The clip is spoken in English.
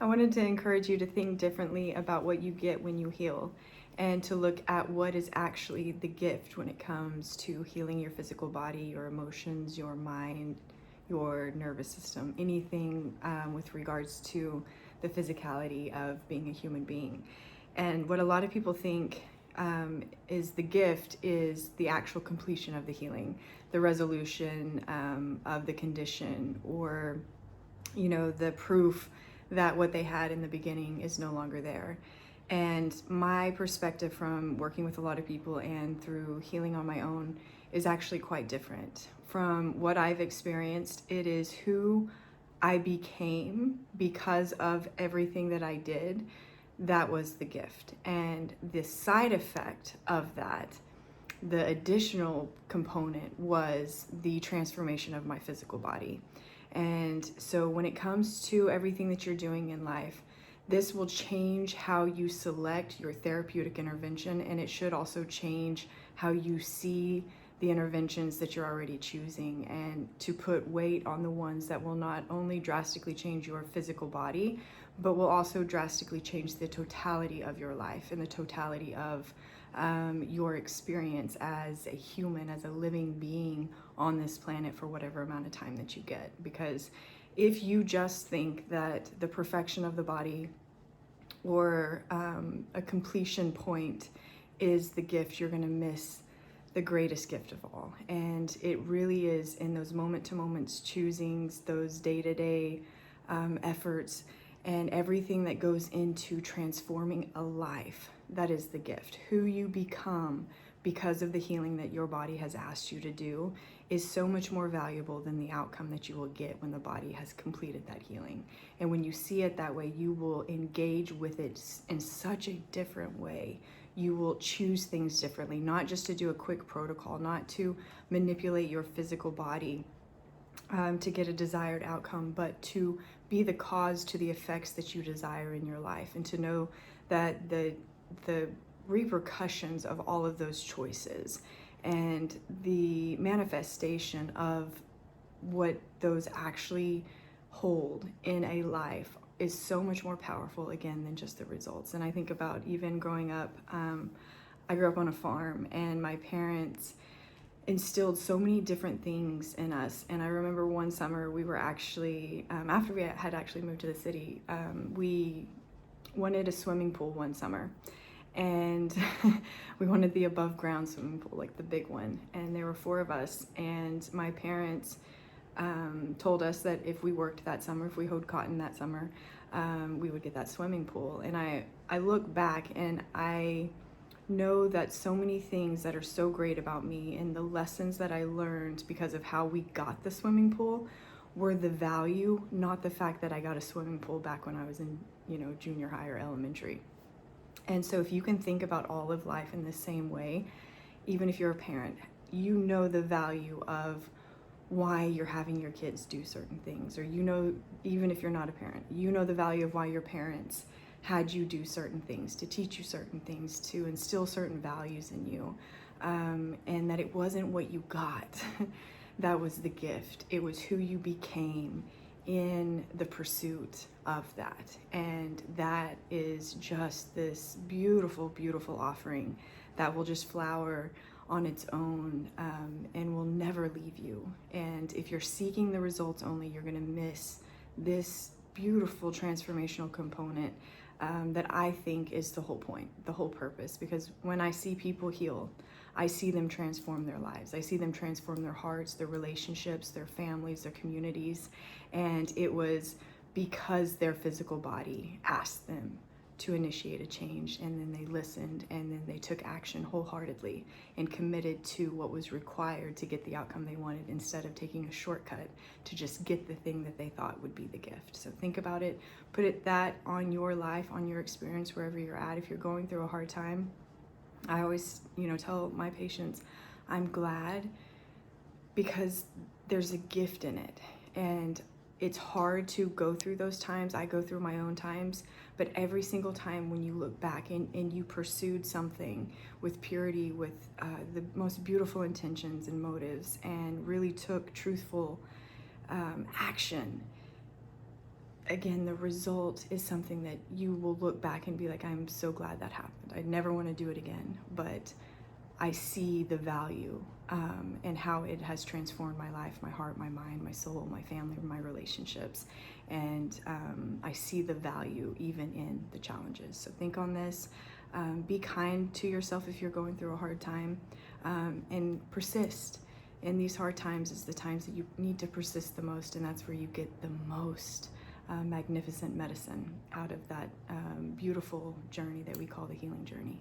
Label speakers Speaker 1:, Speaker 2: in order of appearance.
Speaker 1: I wanted to encourage you to think differently about what you get when you heal and to look at what is actually the gift when it comes to healing your physical body, your emotions, your mind, your nervous system, anything with regards to the physicality of being a human being. And what a lot of people think is the gift is the actual completion of the healing, the resolution of the condition, or the proof that what they had in the beginning is no longer there. And my perspective from working with a lot of people and through healing on my own is actually quite different. From what I've experienced, it is who I became because of everything that I did. That was the gift. And the side effect of that, the additional component, was the transformation of my physical body. And so when it comes to everything that you're doing in life, this will change how you select your therapeutic intervention, and it should also change how you see the interventions that you're already choosing, and to put weight on the ones that will not only drastically change your physical body, but will also drastically change the totality of your life and the totality of your experience as a human, as a living being on this planet for whatever amount of time that you get. Because if you just think that the perfection of the body or a completion point is the gift, you're going to miss the greatest gift of all. And it really is in those moment-to-moment choosings, those day-to-day efforts, and everything that goes into transforming a life. That is the gift. Who you become because of the healing that your body has asked you to do is so much more valuable than the outcome that you will get when the body has completed that healing. And when you see it that way, you will engage with it in such a different way. You will choose things differently, not just to do a quick protocol, not to manipulate your physical body to get a desired outcome, but to be the cause to the effects that you desire in your life, and to know that the repercussions of all of those choices and the manifestation of what those actually hold in a life is so much more powerful, again, than just the results. And I think about even growing up, I grew up on a farm, and my parents instilled so many different things in us. And I remember one summer we were actually, after we had actually moved to the city, we wanted a swimming pool one summer. And we wanted the above ground swimming pool, like the big one. And there were 4 of us. And my parents told us that if we worked that summer, if we hoed cotton that summer, we would get that swimming pool. And I look back and I know that so many things that are so great about me and the lessons that I learned because of how we got the swimming pool were the value, not the fact that I got a swimming pool back when I was in, junior high or elementary. And so if you can think about all of life in the same way, even if you're a parent, you know the value of why you're having your kids do certain things, or even if you're not a parent, you know the value of why your parents had you do certain things, to teach you certain things, to instill certain values in you, and that it wasn't what you got that was the gift. It was who you became in the pursuit of that. And that is just this beautiful, beautiful offering that will just flower on its own, and will never leave you. And if you're seeking the results only, you're going to miss this beautiful transformational component that I think is the whole point, the whole purpose. Because when I see people heal, I see them transform their lives. I see them transform their hearts, their relationships, their families, their communities. And it was because their physical body asked them to initiate a change, and then they listened, and then they took action wholeheartedly and committed to what was required to get the outcome they wanted, instead of taking a shortcut to just get the thing that they thought would be the gift. So think about it, put that on your life, on your experience, wherever you're at. If you're going through a hard time, I always, tell my patients, I'm glad because there's a gift in it. And it's hard to go through those times. I go through my own times, but every single time when you look back and you pursued something with purity, with the most beautiful intentions and motives, and really took truthful action, again, the result is something that you will look back and be like, I'm so glad that happened. I never want to do it again, but I see the value and how it has transformed my life, my heart, my mind, my soul, my family, my relationships. And I see the value even in the challenges. So think on this. Be kind to yourself if you're going through a hard time, and persist. In these hard times is the times that you need to persist the most, and that's where you get the most magnificent medicine out of that beautiful journey that we call the healing journey.